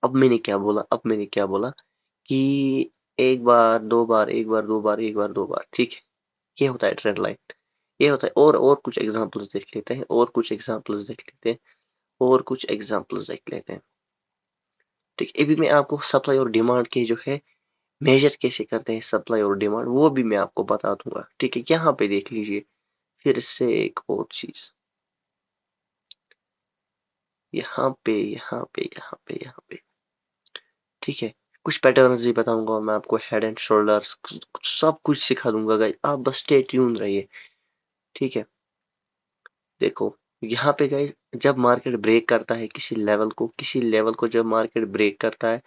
अब मैंने क्या बोला, अब मैंने क्या बोला कि एक बार दो बार, एक बार दो बार, एक बार दो बार, ठीक है। ये होता है ट्रेंड लाइन, ये होता है। और कुछ एग्जांपल्स देख लेते हैं, और कुछ एग्जांपल्स देख लेते हैं, और कुछ एग्जांपल्स देख लेते हैं, ठीक है। अभी मैं आपको सप्लाई और डिमांड के जो है मेजर कैसे करते हैं, सप्लाई और डिमांड, वो भी मैं आपको बता दूंगा, ठीक है। यहाँ पे देख लीजिए फिर से एक और चीज, यहाँ पे, यहाँ पे, यहाँ पे, यहाँ पे, ठीक है। कुछ पैटर्न्स भी बताऊंगा मैं आपको, हेड एंड शोल्डर्स, सब कुछ सिखा दूंगा गाइस, आप बस स्टे ट्यून रहिए, ठीक है। देखो यहाँ पे गाइस, जब मार्केट ब्रेक करता है किसी लेवल को, किसी लेवल को जब मार्केट ब्रेक करता है,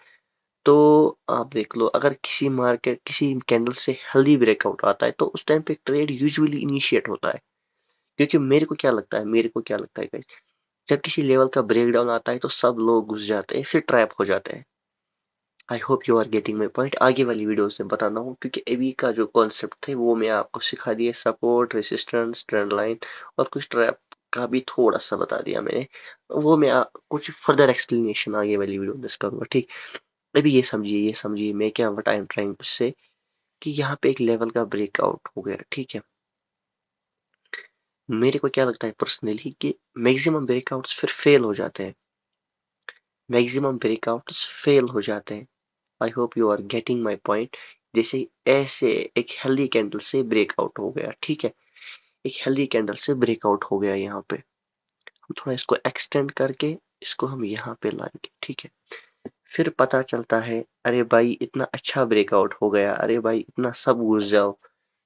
तो आप देख लो, अगर किसी मार्केट, किसी कैंडल से हेल्दी ब्रेकआउट आता है तो उस टाइम पे ट्रेड यूजुअली इनिशिएट होता है। क्योंकि मेरे को क्या लगता है, मेरे को क्या लगता है गाइस, जब किसी लेवल का ब्रेकडाउन आता है तो सब लोग घुस जाते हैं, फिर ट्रैप हो जाते हैं। I hope you are getting my point. आगे वाली वीडियो से बताना हूँ, क्योंकि अभी का जो कॉन्सेप्ट थे वो मैं आपको सिखा दिया, सपोर्ट, रेसिस्टेंस, ट्रेंड लाइन, और कुछ ट्रैप का भी थोड़ा सा बता दिया मैंने। वो मैं कुछ फर्दर एक्सप्लेनेशन आगे वाली वीडियो में करूंगा, ठीक। अभी ये समझिए, ये समझिए मैं क्या, what I am trying to say, कि यहाँ पे एक लेवल का ब्रेकआउट हो गया, ठीक है। मेरे को क्या लगता है पर्सनली कि मैक्सिमम ब्रेकआउट्स फिर फेल हो जाते हैं, मैक्सिमम ब्रेकआउट्स फेल हो जाते हैं। I hope you are getting my point. जैसे ऐसे एक हेल्दी कैंडल से ब्रेकआउट हो गया, ठीक है, एक हेल्दी कैंडल से ब्रेकआउट हो गया, यहाँ पे हम थोड़ा इसको एक्सटेंड करके इसको हम यहाँ पे लाएंगे, ठीक है। फिर पता चलता है, अरे भाई इतना अच्छा ब्रेकआउट हो गया, अरे भाई इतना सब घुस जाओ,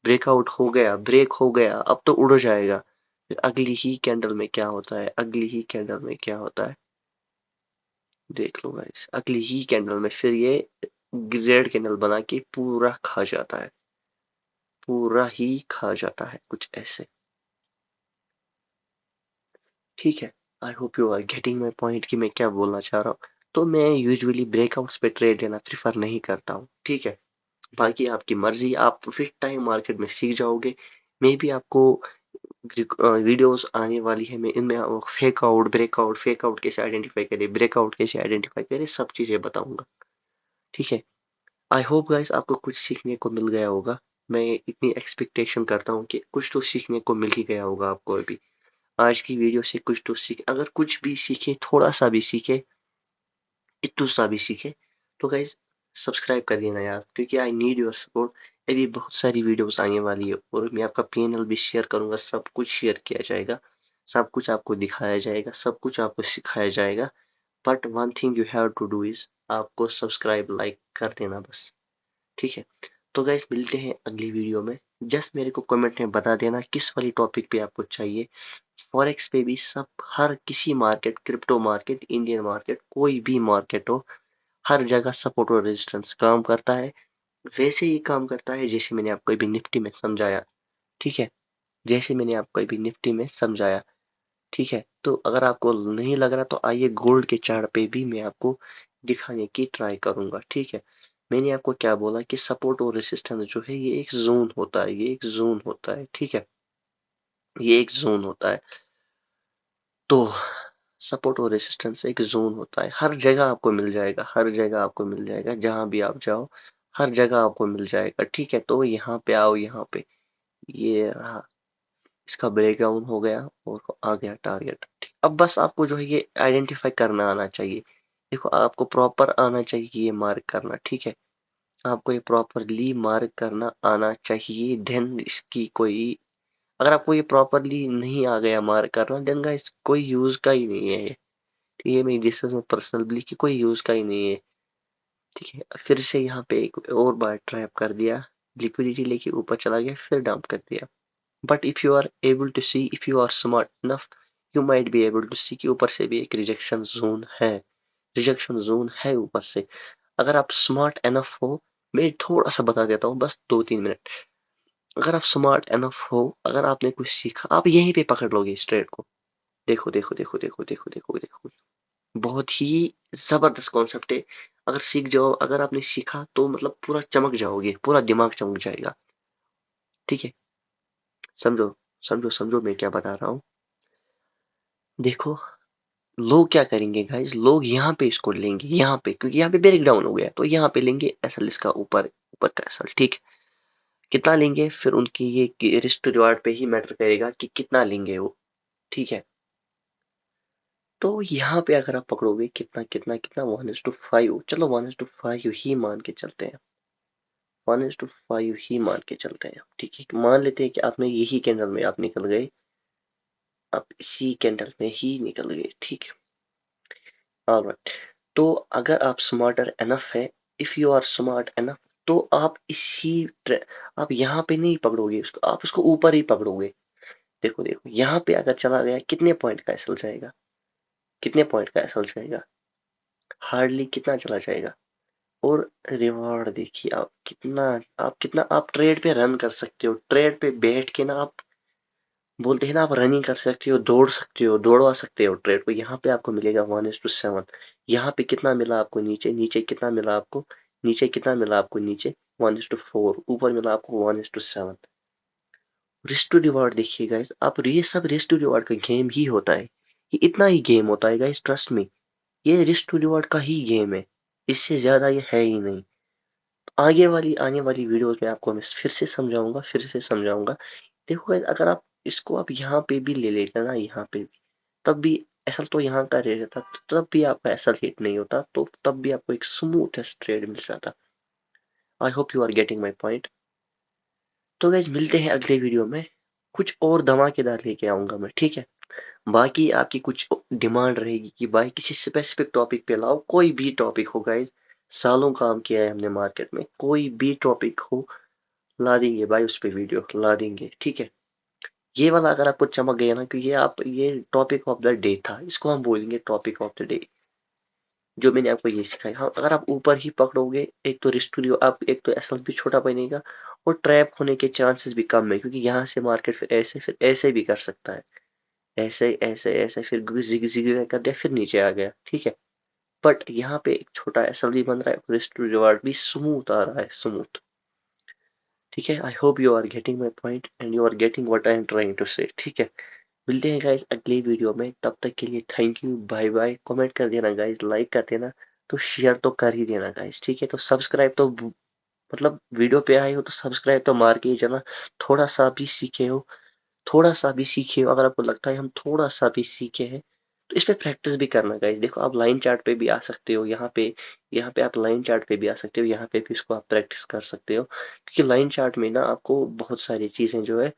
ब्रेकआउट हो गया, ब्रेक हो गया, अब तो उड़ जाएगा। फिर अगली ही कैंडल में क्या होता है, अगली ही कैंडल में क्या होता है, देख लो गाइस, अगली ही कैंडल में फिर ये रेड कैंडल बना के पूरा खा जाता है, पूरा ही खा जाता है, कुछ ऐसे, ठीक है। I hope you are getting my point कि मैं क्या बोलना चाह रहा हूँ। तो मैं यूजुअली ब्रेकआउट्स पे ट्रेड लेना प्रीफर नहीं करता हूँ, ठीक है। बाकी आपकी मर्जी, आप फिर टाइम मार्केट में सीख जाओगे। मे भी आपको वीडियोस आने वाली है, मैं इनमें fake out, breakout, fake out कैसे आइडेंटिफाई करें, ब्रेकआउट कैसे आइडेंटिफाई करें, सब चीजें बताऊंगा, ठीक है। आई होप गाइस आपको कुछ सीखने को मिल गया होगा। मैं इतनी एक्सपेक्टेशन करता हूँ कि कुछ तो सीखने को मिल ही गया होगा आपको अभी, आज की वीडियो से कुछ तो सीख, अगर कुछ भी सीखे, थोड़ा सा भी सीखे, इतना सा भी सीखे, तो गाइज सब्सक्राइब कर देना यार, क्योंकि आई नीड योर सपोर्ट। अभी बहुत सारी वीडियोस आने वाली है, और मैं आपका पीएनएल भी शेयर करूंगा, सब कुछ शेयर किया जाएगा, सब कुछ आपको दिखाया जाएगा, सब कुछ आपको सिखाया जाएगा। But one thing you have to do is, आपको सब्सक्राइब, लाइक कर देना बस, ठीक है। तो गाइज मिलते हैं अगली वीडियो में। जस्ट मेरे को कमेंट में बता देना किस वाली टॉपिक पे आपको चाहिए। फॉरेक्स पे भी, सब, हर किसी market, crypto market, Indian market, कोई भी मार्केट हो, हर जगह सपोर्ट और रेजिस्टेंस काम करता है। वैसे ही काम करता है जैसे मैंने आपको अभी निफ्टी में समझाया, ठीक है, जैसे मैंने आपको अभी निफ्टी में समझाया, ठीक है। तो अगर आपको नहीं लग रहा तो आइए गोल्ड के चार्ट पे भी मैं आपको दिखाने की ट्राई करूंगा, ठीक है। मैंने आपको क्या बोला कि सपोर्ट और रेसिस्टेंस जो है ये एक जोन होता है, ये एक जोन होता है, ठीक है, ये एक जोन होता है। तो सपोर्ट और रेसिस्टेंस एक जोन होता है, हर जगह आपको मिल जाएगा, हर जगह आपको मिल जाएगा, जहां भी आप जाओ हर जगह आपको मिल जाएगा। ठीक है, तो यहाँ पे आओ, यहाँ पे ये रहा, इसका ब्रेकडाउन हो गया और आ गया टारगेट। ठीक, अब बस आपको जो है ये आइडेंटिफाई करना आना चाहिए। देखो आपको प्रॉपर आना चाहिए कि ये मार्क करना। ठीक है, आपको ये प्रॉपरली मार्क करना आना चाहिए, देन इसकी कोई, अगर आपको ये प्रॉपरली नहीं आ गया मार्क करना, देन गाइस कोई यूज का ही नहीं है ये। ये मेरी डिसीजन में पर्सनल बिलीफ की कोई यूज का ही नहीं है। ठीक है, फिर से यहाँ पे एक और बार ट्रैप कर दिया, लिक्विडिटी लेके ऊपर चला गया, फिर डाउन कर दिया। But if you are able to see, if you are smart enough, you might be able to see कि ऊपर से भी एक रिजेक्शन जोन है, रिजेक्शन जोन है ऊपर से। अगर आप स्मार्ट एनफ हो, मैं थोड़ा सा बता देता हूँ, बस 2-3 मिनट। अगर आप स्मार्ट एनफ हो, अगर आपने कुछ सीखा, आप यहीं पे पकड़ लोगे इस ट्रेड को। देखो देखो देखो देखो देखो देखो देखो, बहुत ही जबरदस्त कॉन्सेप्ट है। अगर सीख जाओ, अगर आपने सीखा तो मतलब पूरा चमक जाओगे, पूरा दिमाग चमक जाएगा। ठीक है, समझो, समझो समझो मैं क्या बता रहा हूँ। देखो, लोग क्या करेंगे गाइस, लोग यहाँ पे इसको लेंगे, यहाँ पे, क्योंकि यहाँ पे ब्रेक डाउन हो गया, तो यहाँ पे लेंगे एसएल, इसका ऊपर ऊपर का एसएल। ठीक है, कितना लेंगे फिर उनकी ये रिस्क टू रिवार्ड पे ही मैटर करेगा कि कितना लेंगे वो। ठीक है, तो यहाँ पे अगर आप पकड़ोगे कितना कितना कितना, 1:5, चलो 1:5 ही मान के चलते हैं, 1:5 ही मान के चलते हैं। ठीक है, मान लेते हैं कि आप में यही कैंडल में आप निकल गए, आप इसी कैंडल में ही निकल गए। ठीक है, ऑलराइट। तो अगर आप स्मार्टर एनफ है, if you are smart enough, तो आप आप यहाँ पे नहीं पकड़ोगे उसको, आप उसको ऊपर ही पकड़ोगे। देखो देखो, यहाँ पे अगर चला गया, कितने पॉइंट का एसएल जाएगा, कितने पॉइंट का एसएल जाएगा, हार्डली कितना चला जाएगा। और रिवॉर्ड देखिए आप कितना, आप कितना आप ट्रेड पे रन कर सकते हो, ट्रेड पे बैठ के ना आप बोलते हैं ना, आप रनिंग कर सकते हो, दौड़ सकते हो, दौड़वा सकते हो ट्रेड को। यहाँ पे आपको मिलेगा 1:7। यहाँ पे कितना मिला आपको नीचे, नीचे कितना मिला आपको, नीचे कितना मिला आपको, नीचे 1:4, ऊपर मिला आपको 1:7। रिस्क टू रिवॉर्ड देखिए गाइस, आप ये सब रिस्क टू रिवॉर्ड का गेम ही होता है, ये इतना ही गेम होता है गाइस, ट्रस्ट मी, ये रिस्क टू रिवॉर्ड का ही गेम है, इससे ज्यादा ये है ही नहीं। आने वाली वीडियोस में आपको मैं फिर से समझाऊंगा, फिर से समझाऊंगा। देखो guys, अगर आप इसको आप यहाँ पे भी ले लेते ना, यहाँ पे भी, तब भी ऐसा तो यहाँ का रेट रहता, तब भी आपका ऐसा हिट नहीं होता, तो तब भी आपको एक स्मूथ ट्रेड मिल जाता। I hope you are getting my point. तो गाइज मिलते हैं अगले वीडियो में, कुछ और धमाकेदार लेके आऊंगा मैं। ठीक है, बाकी आपकी कुछ डिमांड रहेगी कि भाई किसी स्पेसिफिक टॉपिक पे लाओ, कोई भी टॉपिक हो गाइज, सालों काम किया है हमने मार्केट में, कोई भी टॉपिक हो ला देंगे भाई, उस पे वीडियो ला देंगे। ठीक है, ये वाला अगर आपको चमक गया ना, क्योंकि आप ये टॉपिक ऑफ द डे था, इसको हम बोलेंगे टॉपिक ऑफ द डे, जो मैंने आपको ये सिखाया। हाँ, अगर आप ऊपर ही पकड़ोगे, एक तो रिस्क टू आप, एक तो एसएल भी छोटा बनेगा, और ट्रैप होने के चांसेस भी कम है, क्योंकि यहाँ से मार्केट फिर ऐसे भी कर सकता है, ऐसे ऐसे ऐसे, फिर जिग जिग कर दिया, फिर नीचे आ गया। ठीक है, बट यहाँ पे एक छोटा एसएल भी बन रहा है, रिस्क टू रिवार्ड भी स्मूथ आ रहा है, स्मूथ। ठीक है, I hope you are getting my point and you are getting what I am trying to say. ठीक है, मिलते हैं गाइज अगली वीडियो में, तब तक के लिए thank you, bye bye. Comment कर देना गाइज, लाइक कर देना, तो शेयर तो कर ही देना गाइज। ठीक है, तो सब्सक्राइब तो मतलब वीडियो पे आए हो तो सब्सक्राइब तो मार के ही जाना। थोड़ा सा भी सीखे हो, थोड़ा सा भी सीखे हो, अगर आपको लगता है हम थोड़ा सा भी सीखे हैं, तो इस पे प्रैक्टिस भी करना गाइज। देखो आप लाइन चार्ट पे भी आ सकते हो, यहाँ पे आप लाइन चार्ट पे भी आ सकते हो, यहाँ पे भी इसको आप प्रैक्टिस कर सकते हो, क्योंकि लाइन चार्ट में ना आपको बहुत सारी चीजें जो है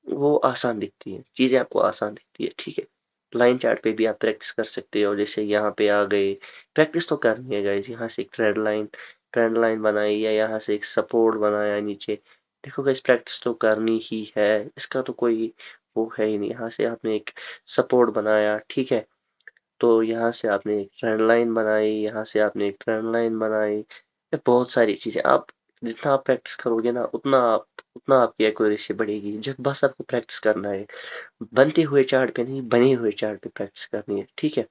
वो आसान दिखती है, चीजें आपको आसान दिखती है। ठीक है, लाइन चार्ट पे भी आप प्रैक्टिस कर सकते हो, जैसे यहाँ पे आ गए, प्रैक्टिस तो करनी है गाइस। यहाँ से एक ट्रेंड लाइन बनाई, या यहाँ से एक सपोर्ट बनाया नीचे, देखो गाइस प्रैक्टिस तो करनी ही है, इसका तो कोई वो है ही नहीं। यहाँ से आपने एक सपोर्ट बनाया, ठीक है, तो यहाँ से आपने एक ट्रेंड लाइन बनाई, यहाँ से आपने एक ट्रेंड लाइन बनाई, ये बहुत सारी चीजें आप, जितना आप प्रैक्टिस करोगे ना, उतना आपकी एक्यूरेसी बढ़ेगी। जब बस आपको प्रैक्टिस करना है, बनते हुए चार्ट पे नहीं, बने हुए चार्ट पे प्रैक्टिस करनी है। ठीक है,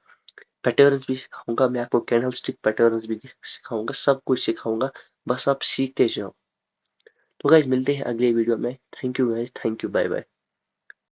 पैटर्न्स भी सिखाऊंगा मैं आपको, कैंडलस्टिक पैटर्न्स भी सिखाऊंगा, सब कुछ सिखाऊंगा, बस आप सीखते जाओ। तो गाइज मिलते हैं अगले वीडियो में, thank you guys, thank you, bye bye.